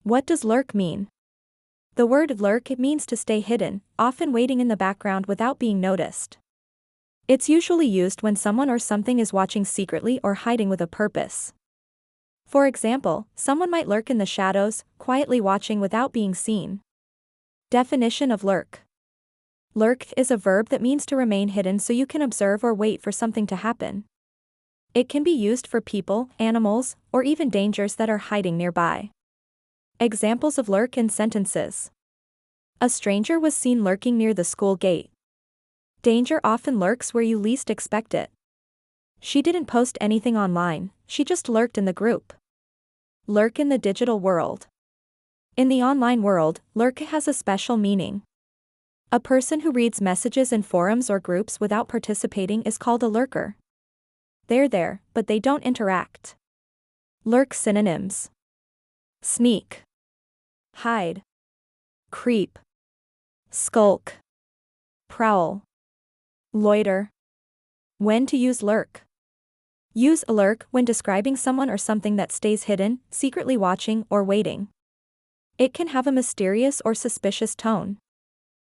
What does lurk mean? The word lurk means to stay hidden, often waiting in the background without being noticed. It's usually used when someone or something is watching secretly or hiding with a purpose. For example, someone might lurk in the shadows, quietly watching without being seen. Definition of lurk. Lurk is a verb that means to remain hidden so you can observe or wait for something to happen. It can be used for people, animals, or even dangers that are hiding nearby. Examples of lurk in sentences. A stranger was seen lurking near the school gate. Danger often lurks where you least expect it. She didn't post anything online, she just lurked in the group. Lurk in the digital world. In the online world, lurk has a special meaning. A person who reads messages in forums or groups without participating is called a lurker. They're there, but they don't interact. Lurk synonyms. Sneak, hide, creep, skulk, prowl, loiter. When to use lurk. Use a lurk when describing someone or something that stays hidden, secretly watching or waiting. It can have a mysterious or suspicious tone.